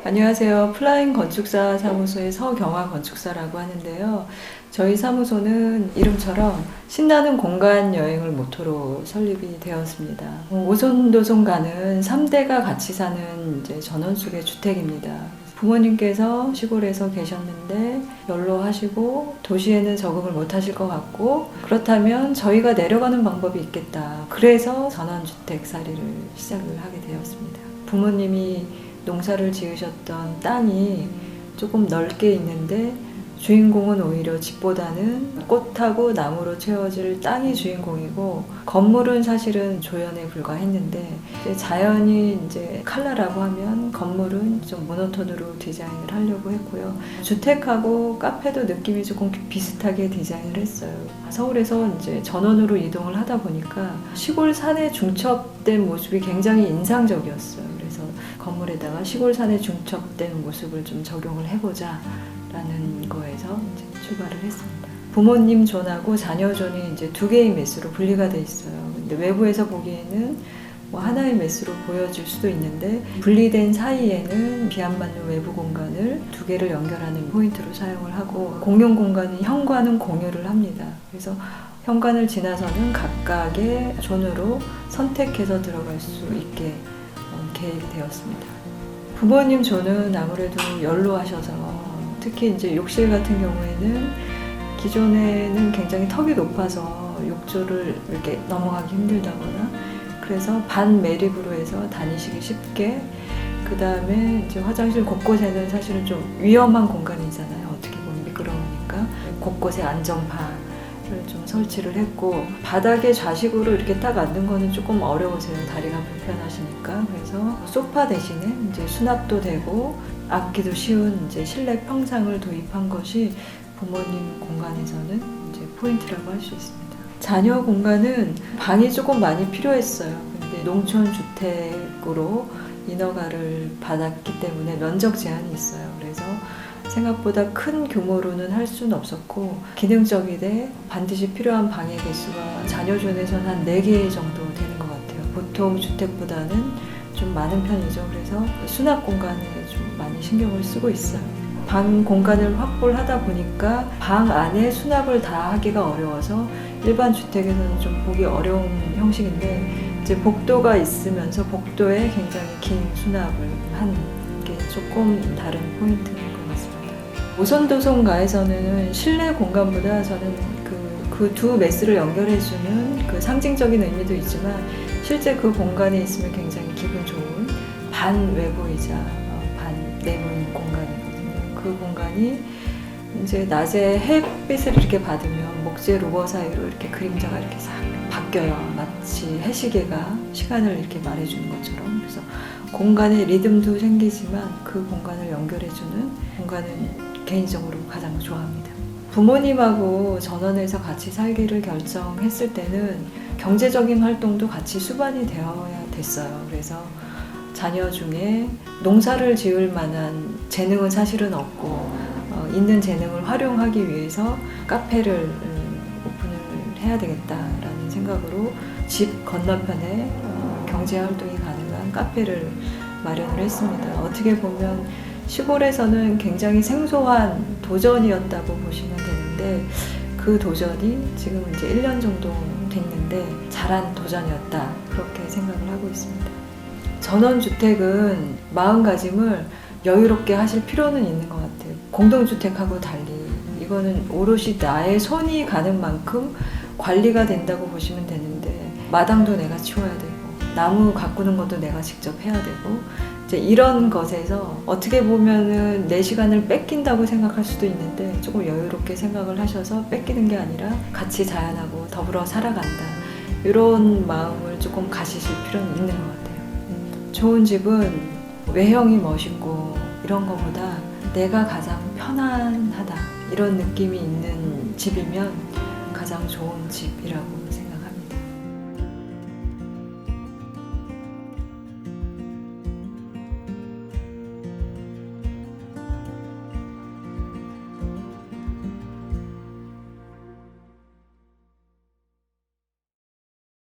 안녕하세요. 플라잉 건축사 사무소의 서경화 건축사라고 하는데요. 저희 사무소는 이름처럼 신나는 공간 여행을 모토로 설립이 되었습니다. 오손도손 가는 3대가 같이 사는 이제 전원숙의 주택입니다. 부모님께서 시골에서 계셨는데 연로하시고 도시에는 적응을 못 하실 것 같고, 그렇다면 저희가 내려가는 방법이 있겠다. 그래서 전원주택살이를 시작을 하게 되었습니다. 부모님이 농사를 지으셨던 땅이 조금 넓게 있는데 주인공은 오히려 집보다는 꽃하고 나무로 채워질 땅이 주인공이고, 건물은 사실은 조연에 불과했는데 이제 자연이 이제 컬러라고 하면 건물은 좀 모노톤으로 디자인을 하려고 했고요. 주택하고 카페도 느낌이 조금 비슷하게 디자인을 했어요. 서울에서 이제 전원으로 이동을 하다 보니까 시골 산에 중첩된 모습이 굉장히 인상적이었어요. 그래서 건물에다가 시골 산에 중첩된 모습을 좀 적용을 해보자 라는 거에서 이제 출발을 했습니다. 부모님 존하고 자녀 존이 이제 두 개의 메스로 분리가 돼 있어요. 근데 외부에서 보기에는 뭐 하나의 메스로 보여질 수도 있는데, 분리된 사이에는 비 안 맞는 외부 공간을 두 개를 연결하는 포인트로 사용을 하고, 공용 공간은 현관은 공유를 합니다. 그래서 현관을 지나서는 각각의 존으로 선택해서 들어갈 수 있게 계획이 되었습니다. 부모님 존은 아무래도 연로하셔서 특히 이제 욕실 같은 경우에는 기존에는 굉장히 턱이 높아서 욕조를 이렇게 넘어가기 힘들다거나, 그래서 반 매립으로 해서 다니시기 쉽게, 그 다음에 이제 화장실 곳곳에는 사실은 좀 위험한 공간이잖아요. 어떻게 보면 미끄러우니까 곳곳에 안전바를 좀 설치를 했고, 바닥에 좌식으로 이렇게 딱 앉는 거는 조금 어려우세요. 다리가 불편하시니까. 그래서 소파 대신에 이제 수납도 되고 앉기도 쉬운 이제 실내 평상을 도입한 것이 부모님 공간에서는 이제 포인트라고 할 수 있습니다. 자녀 공간은 방이 조금 많이 필요했어요. 근데 농촌 주택으로 인허가를 받았기 때문에 면적 제한이 있어요. 그래서 생각보다 큰 규모로는 할 수는 없었고, 기능적이되 반드시 필요한 방의 개수가 자녀존에서는 한 4개 정도 되는 것 같아요. 보통 주택보다는 좀 많은 편이죠. 그래서 수납 공간에 좀 많이 신경을 쓰고 있어요. 방 공간을 확보를 하다 보니까 방 안에 수납을 다 하기가 어려워서 일반 주택에서는 좀 보기 어려운 형식인데, 이제 복도가 있으면서 복도에 굉장히 긴 수납을 한 게 조금 다른 포인트인 것 같습니다. 오손도손가에서는 실내 공간보다 저는 그 두 메스를 연결해주는 그 상징적인 의미도 있지만, 실제 그 공간에 있으면 굉장히 기분 좋은 반 외부이자 반 내부인 공간이거든요. 그 공간이 이제 낮에 햇빛을 이렇게 받으면 목재 로버 사이로 이렇게 그림자가 이렇게 싹 바뀌어요. 마치 해시계가 시간을 이렇게 말해주는 것처럼. 그래서 공간의 리듬도 생기지만 그 공간을 연결해주는 공간은 개인적으로 가장 좋아합니다. 부모님하고 전원에서 같이 살기를 결정했을 때는 경제적인 활동도 같이 수반이 되어야 됐어요. 그래서 자녀 중에 농사를 지을 만한 재능은 사실은 없고, 있는 재능을 활용하기 위해서 카페를 오픈을 해야 되겠다라는 생각으로 집 건너편에 경제활동이 가능한 카페를 마련을 했습니다. 어떻게 보면 시골에서는 굉장히 생소한 도전이었다고 보시면 되는데, 그 도전이 지금 이제 1년 정도 됐는데 잘한 도전이었다, 그렇게 생각을 하고 있습니다. 전원주택은 마음가짐을 여유롭게 하실 필요는 있는 것 같아요. 공동주택하고 달리 이거는 오롯이 나의 손이 가는 만큼 관리가 된다고 보시면 되는데, 마당도 내가 치워야 되고 나무 가꾸는 것도 내가 직접 해야 되고, 이제 이런 것에서 어떻게 보면은 내 시간을 뺏긴다고 생각할 수도 있는데, 조금 여유롭게 생각을 하셔서 뺏기는 게 아니라 같이 자연하고 더불어 살아간다, 이런 마음을 조금 가지실 필요는 있는 것 같아요. 좋은 집은 외형이 멋있고 이런 것보다 내가 가장 편안하다, 이런 느낌이 있는 집이면 가장 좋은 집이라고 생각합니다.